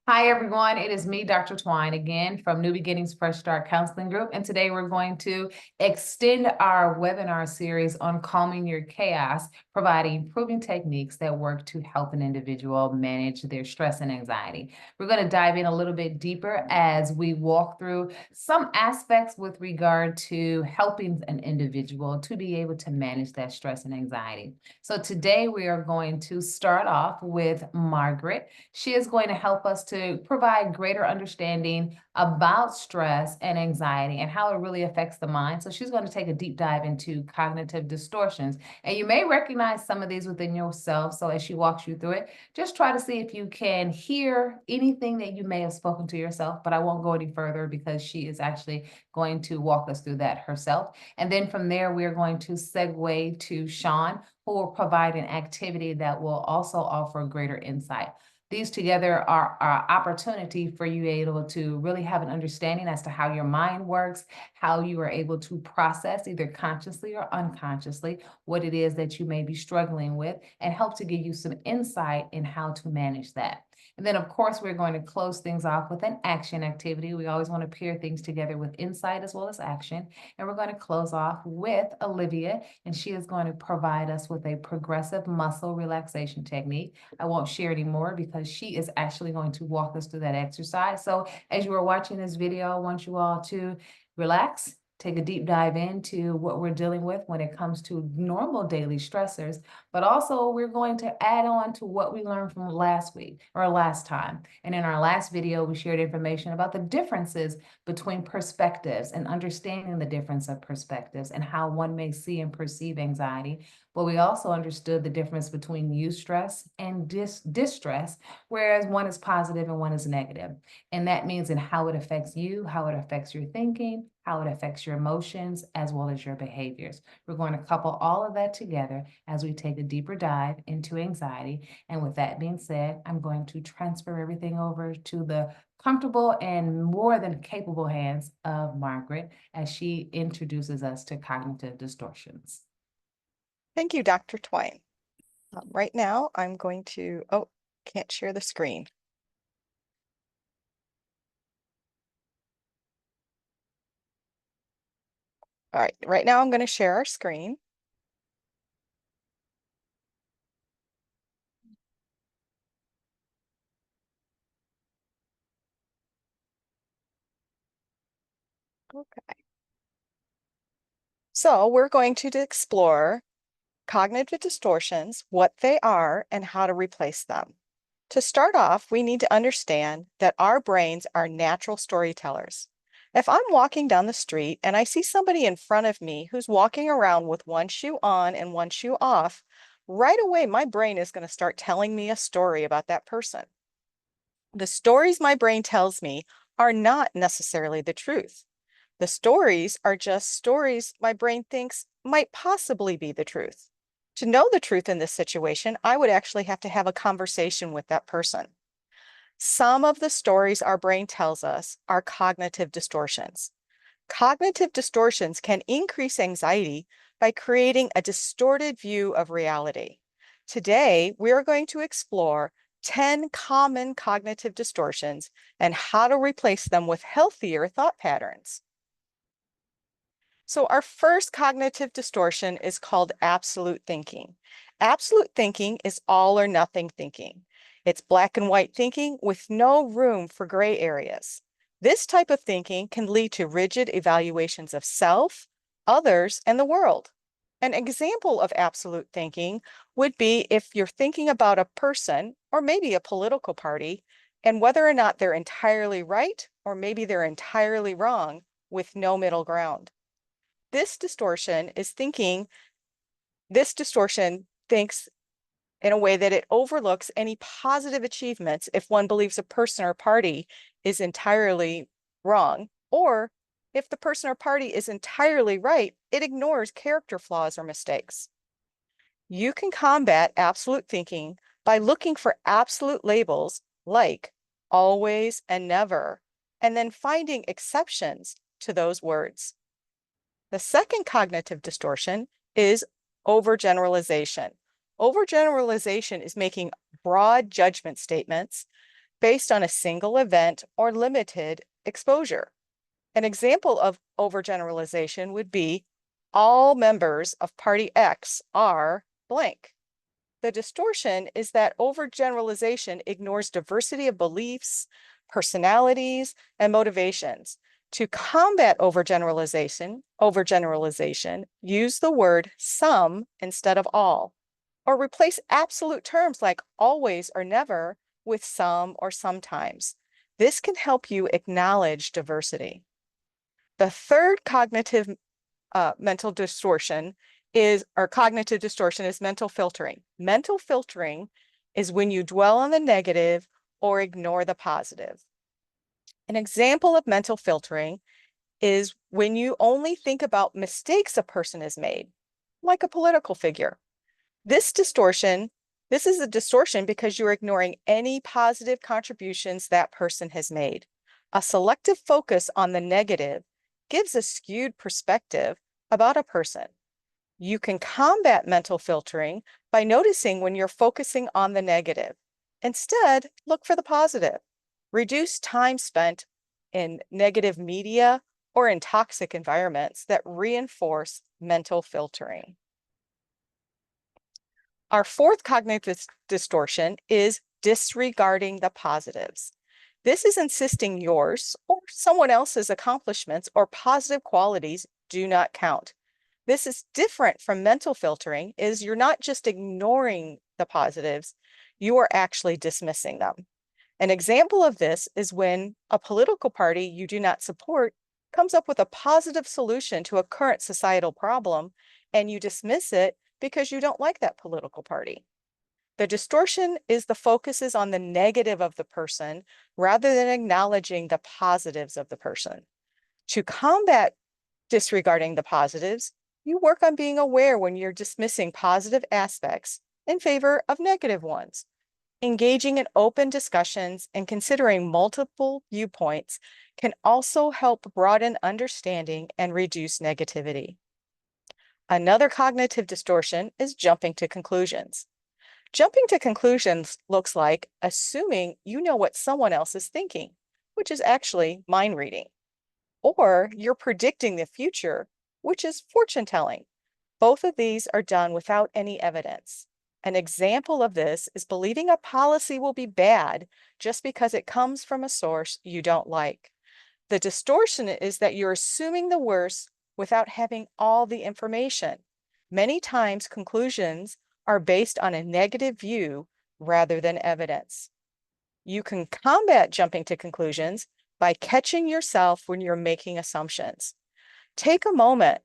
Hi, everyone. It is me, Dr. Twine, again from New Beginnings FreshStart Counseling Group. And today we're going to extend our webinar series on calming your chaos, providing proven techniques that work to help an individual manage their stress and anxiety. We're going to dive in a little bit deeper as we walk through some aspects with regard to helping an individual to be able to manage that stress and anxiety. So today we are going to start off with Margaret. She is going to help us to provide greater understanding about stress and anxiety and how it really affects the mind. So she's going to take a deep dive into cognitive distortions. And you may recognize some of these within yourself. So as she walks you through it, just try to see if you can hear anything that you may have spoken to yourself, but I won't go any further because she is actually going to walk us through that herself. And then from there, we're going to segue to Sean, who will provide an activity that will also offer greater insight. These together are our opportunity for you able to really have an understanding as to how your mind works, how you are able to process either consciously or unconsciously what it is that you may be struggling with, and help to give you some insight in how to manage that. And then, of course, we're going to close things off with an action activity. We always want to pair things together with insight as well as action. And we're going to close off with Olivia, and she is going to provide us with a progressive muscle relaxation technique. I won't share any more because she is actually going to walk us through that exercise. So as you are watching this video, I want you all to relax, take a deep dive into what we're dealing with when it comes to normal daily stressors, but also we're going to add on to what we learned from last week or last time. And in our last video, we shared information about the differences between perspectives and understanding the difference of perspectives and how one may see and perceive anxiety. But we also understood the difference between eustress and distress, whereas one is positive and one is negative. And that means in how it affects you, how it affects your thinking, how it affects your emotions, as well as your behaviors. We're going to couple all of that together as we take a deeper dive into anxiety. And with that being said, I'm going to transfer everything over to the comfortable and more than capable hands of Margaret as she introduces us to cognitive distortions. Thank you, Dr. Twine. Right now, I'm going to, can't share the screen. All right, right now I'm going to share our screen. Okay. So we're going to explore cognitive distortions, what they are, and how to replace them. To start off, we need to understand that our brains are natural storytellers. If I'm walking down the street and I see somebody in front of me who's walking around with one shoe on and one shoe off, right away my brain is going to start telling me a story about that person. The stories my brain tells me are not necessarily the truth. The stories are just stories my brain thinks might possibly be the truth. To know the truth in this situation, I would actually have to have a conversation with that person. Some of the stories our brain tells us are cognitive distortions. Cognitive distortions can increase anxiety by creating a distorted view of reality. Today, we are going to explore 10 common cognitive distortions and how to replace them with healthier thought patterns. So our first cognitive distortion is called absolute thinking. Absolute thinking is all or nothing thinking. It's black and white thinking with no room for gray areas. This type of thinking can lead to rigid evaluations of self, others, and the world. An example of absolute thinking would be if you're thinking about a person or maybe a political party and whether or not they're entirely right or maybe they're entirely wrong with no middle ground. This distortion thinks in a way that it overlooks any positive achievements if one believes a person or party is entirely wrong, or if the person or party is entirely right, it ignores character flaws or mistakes. You can combat absolute thinking by looking for absolute labels like always and never, and then finding exceptions to those words. The second cognitive distortion is overgeneralization. Overgeneralization is making broad judgment statements based on a single event or limited exposure. An example of overgeneralization would be all members of party X are blank. The distortion is that overgeneralization ignores diversity of beliefs, personalities, and motivations. To combat overgeneralization, use the word some instead of all, or replace absolute terms like always or never with some or sometimes. This can help you acknowledge diversity. The third cognitive cognitive distortion is mental filtering. Mental filtering is when you dwell on the negative or ignore the positive. An example of mental filtering is when you only think about mistakes a person has made, like a political figure. This is a distortion because you're ignoring any positive contributions that person has made. A selective focus on the negative gives a skewed perspective about a person. You can combat mental filtering by noticing when you're focusing on the negative. Instead, look for the positive. Reduce time spent in negative media or in toxic environments that reinforce mental filtering. Our fourth cognitive distortion is disregarding the positives. This is insisting yours or someone else's accomplishments or positive qualities do not count. This is different from mental filtering, is you're not just ignoring the positives, you are actually dismissing them. An example of this is when a political party you do not support comes up with a positive solution to a current societal problem, and you dismiss it because you don't like that political party. The distortion is the focus is on the negative of the person rather than acknowledging the positives of the person. To combat disregarding the positives, you work on being aware when you're dismissing positive aspects in favor of negative ones. Engaging in open discussions and considering multiple viewpoints can also help broaden understanding and reduce negativity. Another cognitive distortion is jumping to conclusions. Jumping to conclusions looks like assuming you know what someone else is thinking, which is actually mind reading. Or you're predicting the future, which is fortune telling. Both of these are done without any evidence. An example of this is believing a policy will be bad just because it comes from a source you don't like. The distortion is that you're assuming the worst without having all the information. Many times conclusions are based on a negative view rather than evidence. You can combat jumping to conclusions by catching yourself when you're making assumptions. Take a moment,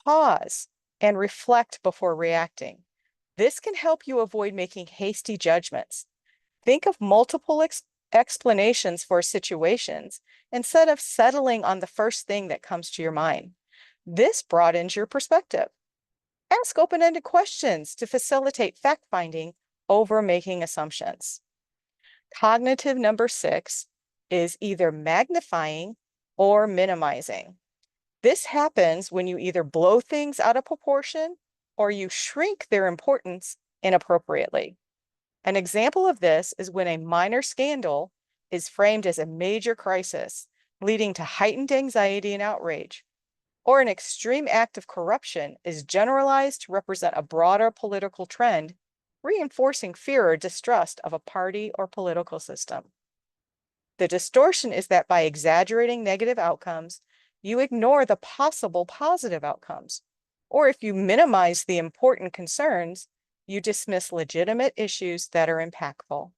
pause, and reflect before reacting. This can help you avoid making hasty judgments. Think of multiple explanations for situations instead of settling on the first thing that comes to your mind. This broadens your perspective. Ask open-ended questions to facilitate fact-finding over making assumptions. Cognitive number 6 is either magnifying or minimizing. This happens when you either blow things out of proportion or you shrink their importance inappropriately. An example of this is when a minor scandal is framed as a major crisis, leading to heightened anxiety and outrage, or an extreme act of corruption is generalized to represent a broader political trend, reinforcing fear or distrust of a party or political system. The distortion is that by exaggerating negative outcomes, you ignore the possible positive outcomes. Or if you minimize the important concerns, you dismiss legitimate issues that are impactful.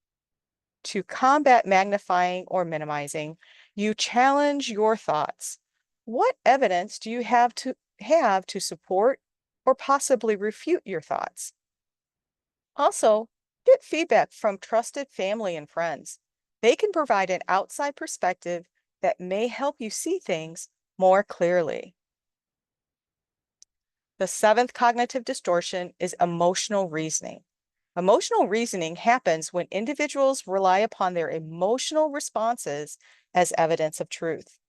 To combat magnifying or minimizing, you challenge your thoughts. What evidence do you have to support or possibly refute your thoughts? Also, get feedback from trusted family and friends. They can provide an outside perspective that may help you see things more clearly. The 7th cognitive distortion is emotional reasoning. Emotional reasoning happens when individuals rely upon their emotional responses as evidence of truth.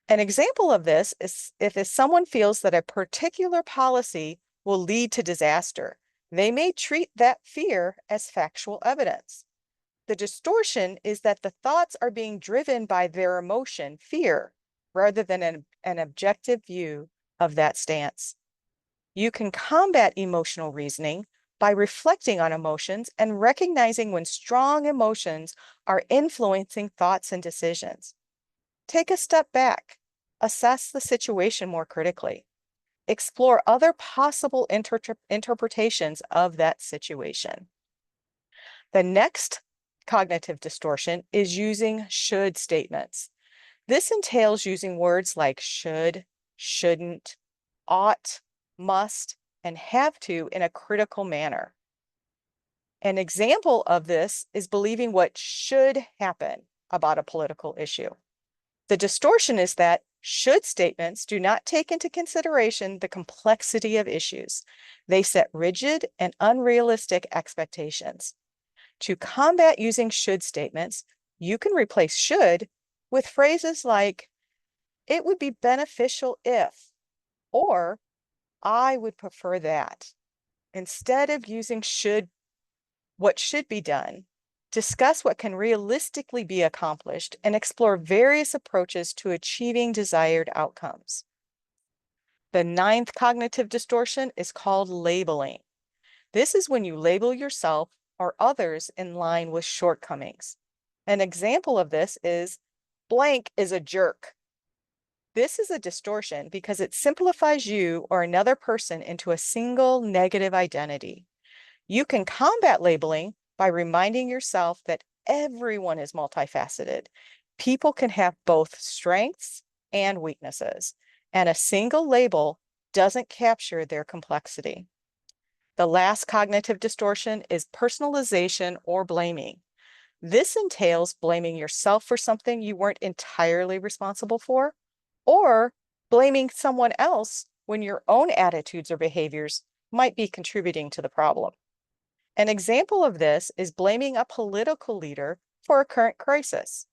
An example of this is if someone feels that a particular policy will lead to disaster, they may treat that fear as factual evidence. The distortion is that the thoughts are being driven by their emotion, fear, rather than an objective view of that stance. You can combat emotional reasoning by reflecting on emotions and recognizing when strong emotions are influencing thoughts and decisions. Take a step back, assess the situation more critically, explore other possible interpretations of that situation. The next cognitive distortion is using should statements. This entails using words like should, shouldn't, ought, must, and have to in a critical manner. An example of this is believing what should happen about a political issue. The distortion is that should statements do not take into consideration the complexity of issues. They set rigid and unrealistic expectations. To combat using should statements, you can replace should with phrases like, it would be beneficial if, or I would prefer that. Instead of using what should be done, discuss what can realistically be accomplished and explore various approaches to achieving desired outcomes. The ninth cognitive distortion is called labeling. This is when you label yourself or others in line with shortcomings. An example of this is blank is a jerk. This is a distortion because it simplifies you or another person into a single negative identity. You can combat labeling by reminding yourself that everyone is multifaceted. People can have both strengths and weaknesses, and a single label doesn't capture their complexity. The last cognitive distortion is personalization or blaming. This entails blaming yourself for something you weren't entirely responsible for, or blaming someone else when your own attitudes or behaviors might be contributing to the problem. An example of this is blaming a political leader for a current crisis.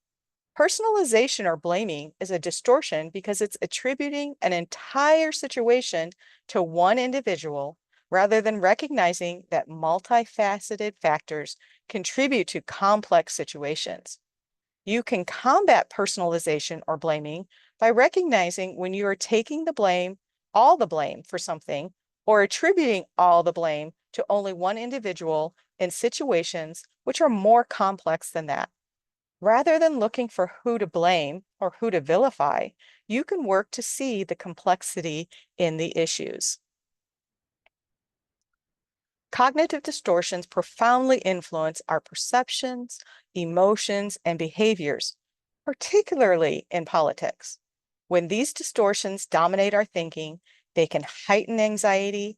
Personalization or blaming is a distortion because it's attributing an entire situation to one individual rather than recognizing that multifaceted factors contribute to complex situations. You can combat personalization or blaming by recognizing when you are taking all the blame for something, or attributing all the blame to only one individual in situations which are more complex than that. Rather than looking for who to blame or who to vilify, you can work to see the complexity in the issues. Cognitive distortions profoundly influence our perceptions, emotions, and behaviors, particularly in politics. When these distortions dominate our thinking, they can heighten anxiety,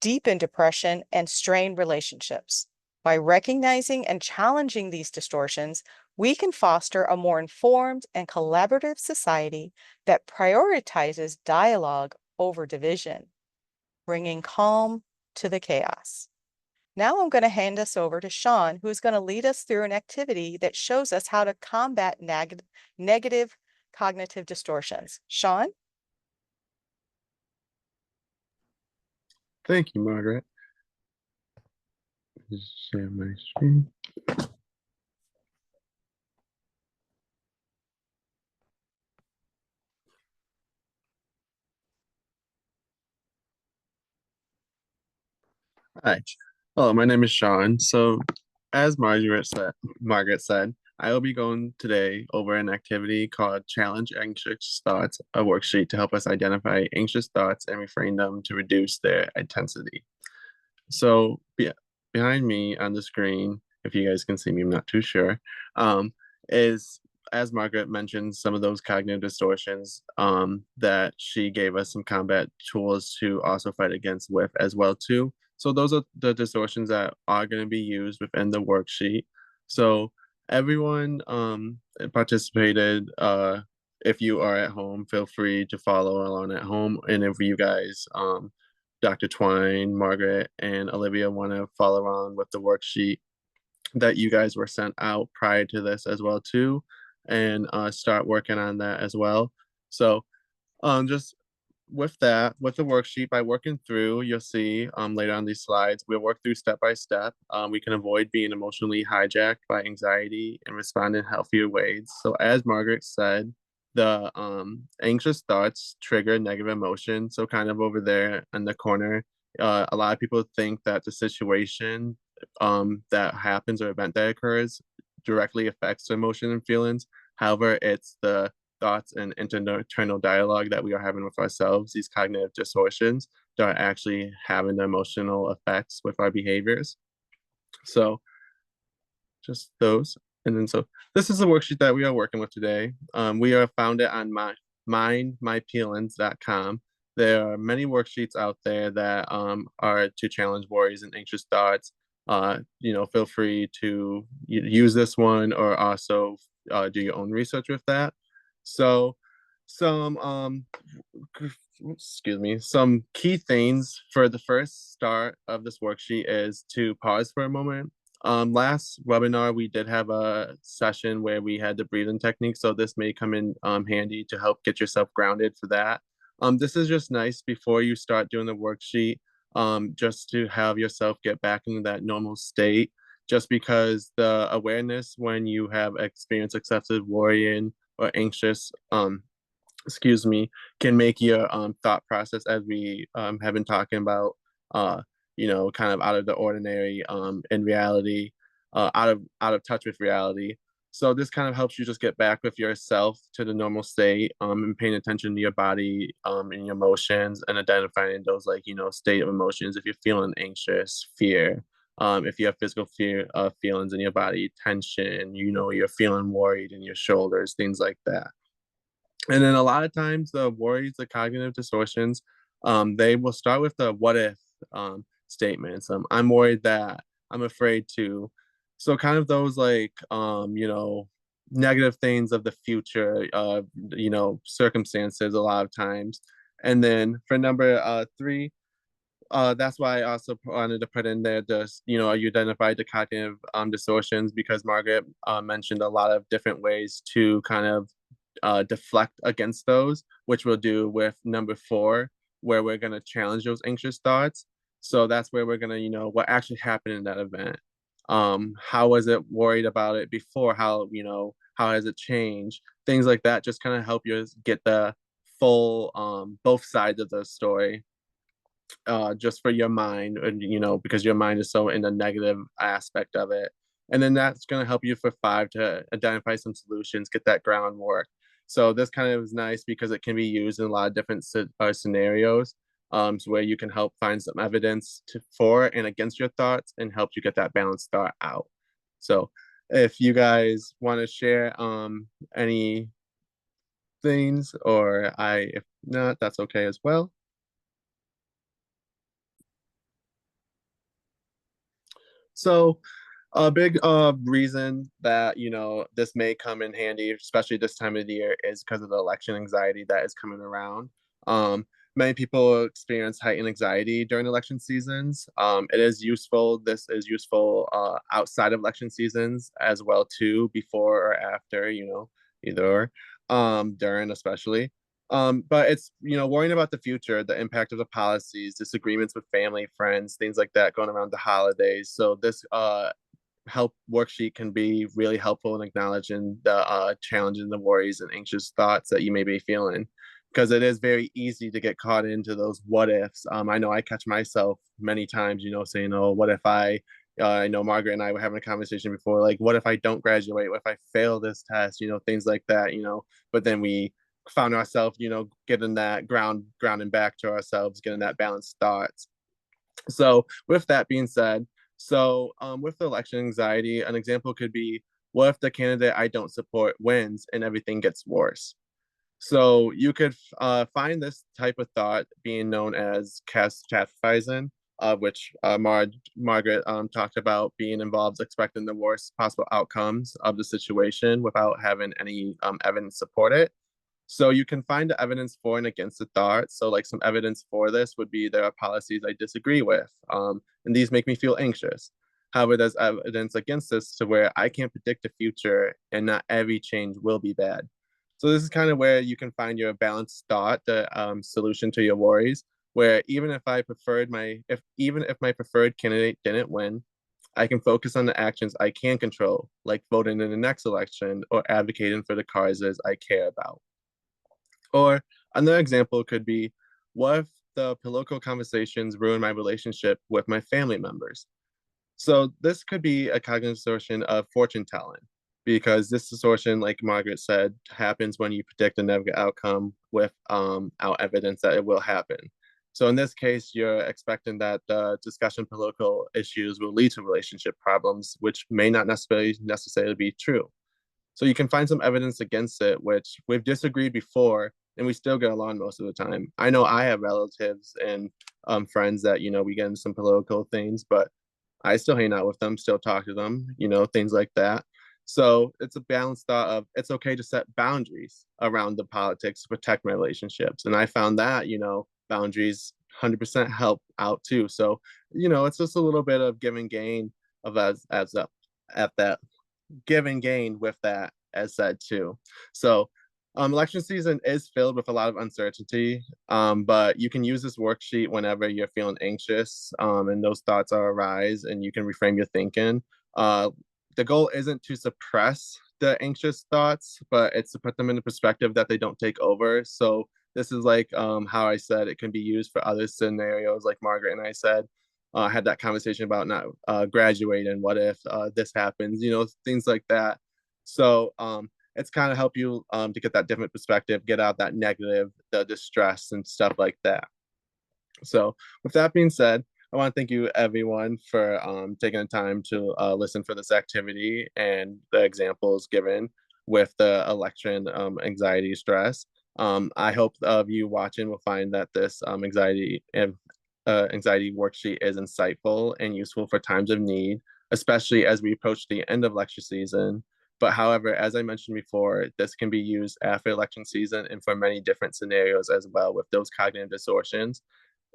deepen depression, and strain relationships. By recognizing and challenging these distortions, we can foster a more informed and collaborative society that prioritizes dialogue over division, bringing calm to the chaos. Now I'm going to hand us over to Sean, who's going to lead us through an activity that shows us how to combat negative cognitive distortions. Sean? Thank you, Margaret. Just share my screen. Hi. Hello, my name is Sean. So, as Margaret said, I will be going today over an activity called Challenge Anxious Thoughts, a worksheet to help us identify anxious thoughts and reframe them to reduce their intensity. So, behind me on the screen, if you guys can see me, I'm not too sure, is, as Margaret mentioned, some of those cognitive distortions that she gave us some combat tools to also fight against with as well too. So those are the distortions that are going to be used within the worksheet. So everyone participated. If you are at home, feel free to follow along at home. And if you guys, Dr. Twine, Margaret, and Olivia want to follow along with the worksheet that you guys were sent out prior to this as well too, and start working on that as well. So just with that, with the worksheet, by working through, you'll see later on these slides, we'll work through step by step. We can avoid being emotionally hijacked by anxiety and respond in healthier ways. So as Margaret said, the anxious thoughts trigger negative emotion. So kind of over there in the corner, a lot of people think that the situation that happens or event that occurs directly affects emotion and feelings. However, it's the thoughts and internal dialogue that we are having with ourselves, these cognitive distortions, that are actually having the emotional effects with our behaviors. So just those. And then so this is the worksheet that we are working with today. We are found it on mindmypeelings.com. There are many worksheets out there that are to challenge worries and anxious thoughts. Feel free to use this one or also do your own research with that. So some some key things for the first start of this worksheet is to pause for a moment. Last webinar, we did have a session where we had the breathing technique, so this may come in handy to help get yourself grounded for that. This is just nice before you start doing the worksheet, just to have yourself get back into that normal state, just because the awareness when you have experienced excessive worrying or anxious, can make your thought process, as we have been talking about, kind of out of the ordinary, in reality, out of touch with reality. So this kind of helps you just get back with yourself to the normal state, and paying attention to your body, and your emotions, and identifying those, like, state of emotions. If you're feeling anxious, fear, if you have physical fear feelings in your body, tension, you're feeling worried in your shoulders, things like that. And then a lot of times the worries, the cognitive distortions, they will start with the what if statements. I'm worried that, I'm afraid to. So kind of those, like, negative things of the future, circumstances a lot of times. And then for number 3, that's why I also wanted to put in there just, you identified the cognitive distortions, because Margaret mentioned a lot of different ways to kind of deflect against those, which we'll do with number 4, where we're going to challenge those anxious thoughts. So that's where we're going to, what actually happened in that event. How was it worried about it before? How has it changed? Things like that just kind of help you get the full, both sides of the story, just for your mind, and because your mind is so in the negative aspect of it. And then that's going to help you for 5 to identify some solutions, get that groundwork. So this kind of is nice because it can be used in a lot of different scenarios, so where you can help find some evidence for and against your thoughts, and help you get that balanced thought out. So if you guys want to share any things, or if not, that's okay as well. So a big reason that, this may come in handy, especially this time of the year, is because of the election anxiety that is coming around. Many people experience heightened anxiety during election seasons. It is useful. This is useful outside of election seasons as well too, before or after, either or, during especially. But it's, worrying about the future, the impact of the policies, disagreements with family, friends, things like that going around the holidays. So this help worksheet can be really helpful in acknowledging the challenges, the worries, and anxious thoughts that you may be feeling, because it is very easy to get caught into those what ifs. I know I catch myself many times, saying, "Oh, what if I know Margaret and I were having a conversation before, like, what if I don't graduate? What if I fail this test? Things like that. But then we found ourselves, getting that grounding back to ourselves, getting that balanced thoughts. So with that being said, with election anxiety, an example could be, what if the candidate I don't support wins and everything gets worse? So you could find this type of thought being known as catastrophizing, which Margaret talked about, being involved expecting the worst possible outcomes of the situation without having any evidence support it. So you can find the evidence for and against the thought. So like some evidence for this would be, there are policies I disagree with, and these make me feel anxious. However, there's evidence against this to where I can't predict the future and not every change will be bad. So this is kind of where you can find your balanced thought, the solution to your worries, where even if even if my preferred candidate didn't win, I can focus on the actions I can control, like voting in the next election or advocating for the causes I care about. Or another example could be, what if the political conversations ruin my relationship with my family members? So this could be a cognitive distortion of fortune telling, because this distortion, like Margaret said, happens when you predict a negative outcome without evidence that it will happen. So in this case, you're expecting that the discussion of political issues will lead to relationship problems, which may not necessarily be true. So you can find some evidence against it, which we've disagreed before, and we still get along most of the time. I know I have relatives and friends that, we get into some political things, but I still hang out with them, still talk to them, things like that. So it's a balanced thought of, it's okay to set boundaries around the politics to protect my relationships. And I found that, boundaries 100% help out too. So, it's just a little bit of give and gain of as up at that give and gain with that as said too. So election season is filled with a lot of uncertainty, but you can use this worksheet whenever you're feeling anxious and those thoughts are arise, and you can reframe your thinking. The goal isn't to suppress the anxious thoughts, but it's to put them in the perspective that they don't take over. So this is like how I said it can be used for other scenarios, like Margaret and I said. Had that conversation about not graduating. What if this happens? Things like that. So it's kind of help you to get that different perspective, get out that negative, the distress and stuff like that. So with that being said, I want to thank you everyone for taking the time to listen for this activity and the examples given with the election anxiety stress. I hope of you watching will find that this anxiety worksheet is insightful and useful for times of need, especially as we approach the end of lecture season. But however, as I mentioned before, this can be used after election season and for many different scenarios as well with those cognitive distortions.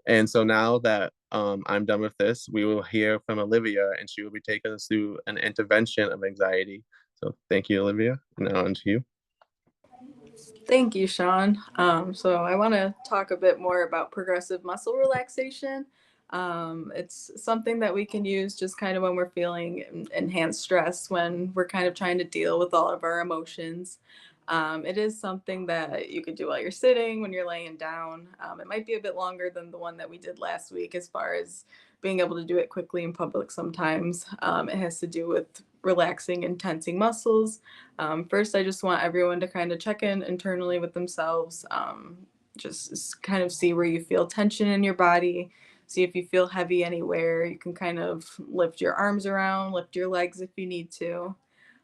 And so now that I'm done with this, we will hear from Olivia, and she will be taking us through an intervention of anxiety. So thank you, Olivia. Now on to you. Thank you, Sean. So I want to talk a bit more about progressive muscle relaxation. It's something that we can use just kind of when we're feeling enhanced stress, when we're kind of trying to deal with all of our emotions. It is something that you could do while you're sitting, when you're laying down. It might be a bit longer than the one that we did last week as far as being able to do it quickly in public sometimes. It has to do with relaxing and tensing muscles. First, I just want everyone to kind of check in internally with themselves, just kind of see where you feel tension in your body, see if you feel heavy anywhere. You can kind of lift your arms around, lift your legs if you need to.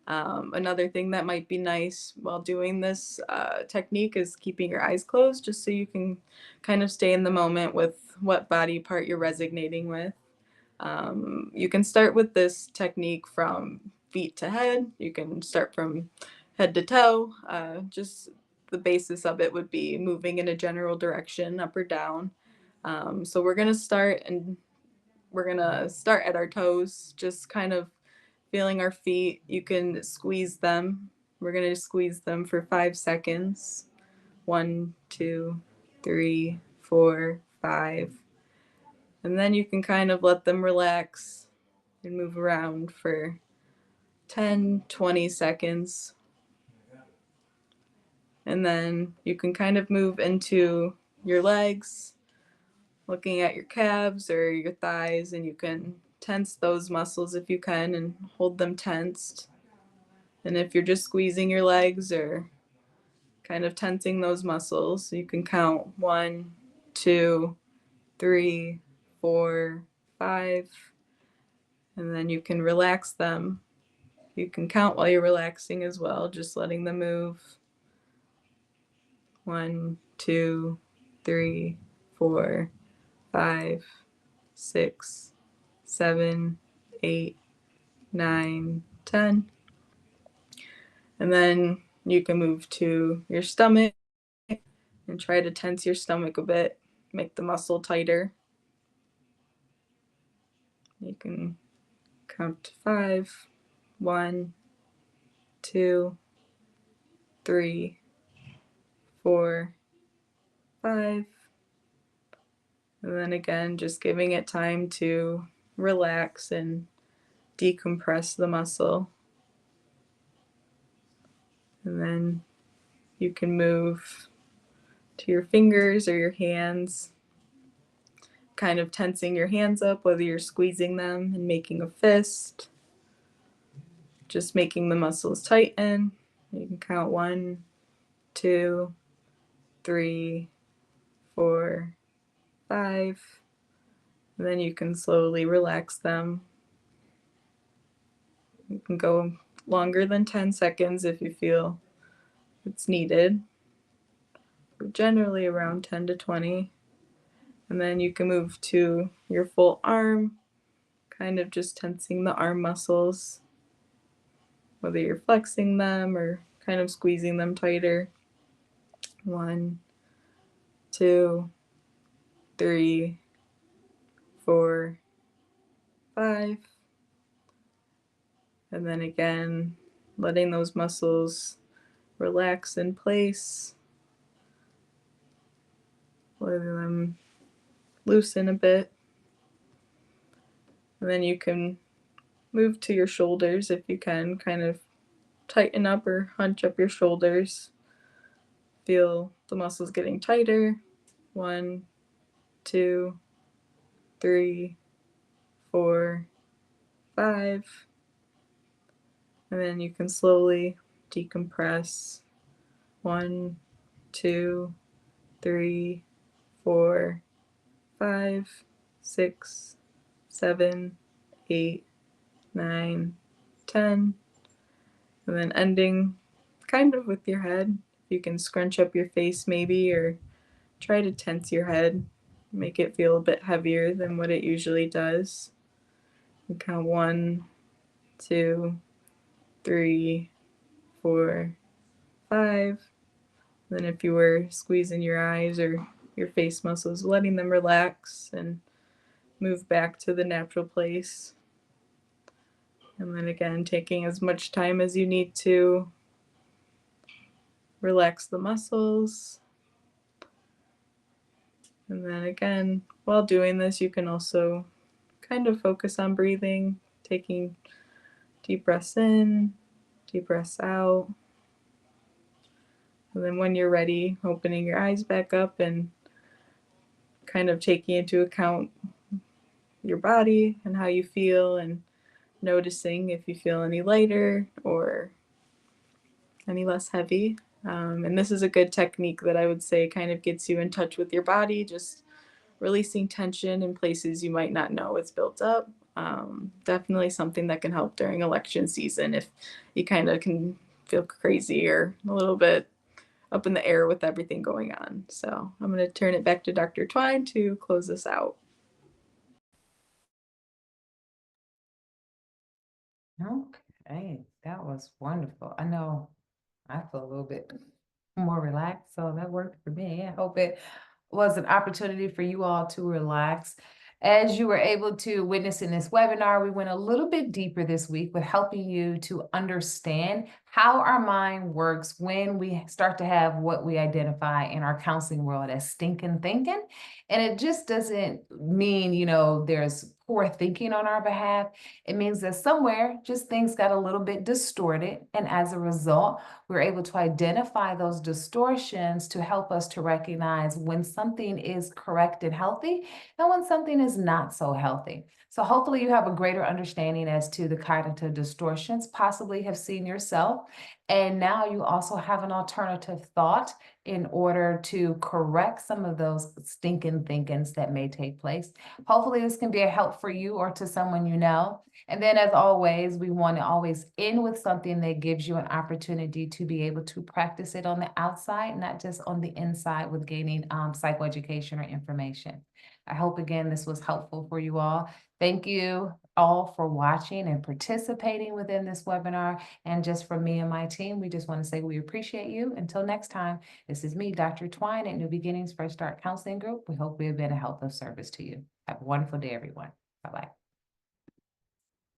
Another thing that might be nice while doing this technique is keeping your eyes closed, just so you can kind of stay in the moment with what body part you're resonating with. You can start with this technique from feet to head. You can start from head to toe. Just the basis of it would be moving in a general direction, up or down. So we're gonna start at our toes, just kind of feeling our feet. You can squeeze them. We're gonna squeeze them for 5 seconds. 1, 2, 3, 4, 5. And then you can kind of let them relax and move around for 10, 20 seconds. And then you can kind of move into your legs, looking at your calves or your thighs, and you can tense those muscles if you can and hold them tensed. And if you're just squeezing your legs or kind of tensing those muscles, you can count 1, 2, 3, 4, 5, and then you can relax them. You can count while you're relaxing as well, just letting them move. 1, 2, 3, 4, 5, 6, 7, 8, 9, 10. And then you can move to your stomach and try to tense your stomach a bit, make the muscle tighter. You can count to 5. 1, 2, 3, 4, 5. And then again, just giving it time to relax and decompress the muscle. And then you can move to your fingers or your hands, kind of tensing your hands up, whether you're squeezing them and making a fist, just making the muscles tighten. You can count 1, 2, 3, 4, 5. And then you can slowly relax them. You can go longer than 10 seconds if you feel it's needed, generally around 10 to 20. And then you can move to your full arm, kind of just tensing the arm muscles, whether you're flexing them or kind of squeezing them tighter. 1, 2, 3, 4, 5. And then again, letting those muscles relax in place, letting them loosen a bit. And then you can move to your shoulders if you can, kind of tighten up or hunch up your shoulders. Feel the muscles getting tighter. 1, 2, 3, 4, 5. And then you can slowly decompress. 1, 2, 3, 4, 5, 6, 7, 8, 9, 10. And then ending kind of with your head. You can scrunch up your face maybe, or try to tense your head, make it feel a bit heavier than what it usually does. And count 1, 2, 3, 4, 5. Then if you were squeezing your eyes or your face muscles, letting them relax and move back to the natural place. And then again, taking as much time as you need to relax the muscles. And then again, while doing this, you can also kind of focus on breathing, taking deep breaths in, deep breaths out. And then when you're ready, opening your eyes back up and kind of taking into account your body and how you feel, and noticing if you feel any lighter or any less heavy. And this is a good technique that I would say kind of gets you in touch with your body, just releasing tension in places you might not know it's built up. Definitely something that can help during election season if you kind of can feel crazy or a little bit up in the air with everything going on. So I'm going to turn it back to Dr. Twine to close this out. Okay, that was wonderful. I know I feel a little bit more relaxed, so that worked for me. I hope it was an opportunity for you all to relax. As you were able to witness in this webinar, we went a little bit deeper this week with helping you to understand how our mind works when we start to have what we identify in our counseling world as stinking thinking. And it just doesn't mean, there's poor thinking on our behalf. It means that somewhere just things got a little bit distorted. And as a result, we're able to identify those distortions to help us to recognize when something is correct and healthy and when something is not so healthy. So hopefully you have a greater understanding as to the cognitive distortions, possibly have seen yourself. And now you also have an alternative thought in order to correct some of those stinking thinkings that may take place. Hopefully this can be a help for you or to someone you know. And then as always, we want to always end with something that gives you an opportunity to be able to practice it on the outside, not just on the inside with gaining psychoeducation or information. I hope again this was helpful for you all. Thank you all for watching and participating within this webinar. And just from me and my team, we just want to say we appreciate you. Until next time, this is me, Dr. Twine at New Beginnings FreshStart Counseling Group. We hope we have been a help of service to you. Have a wonderful day, everyone. Bye-bye.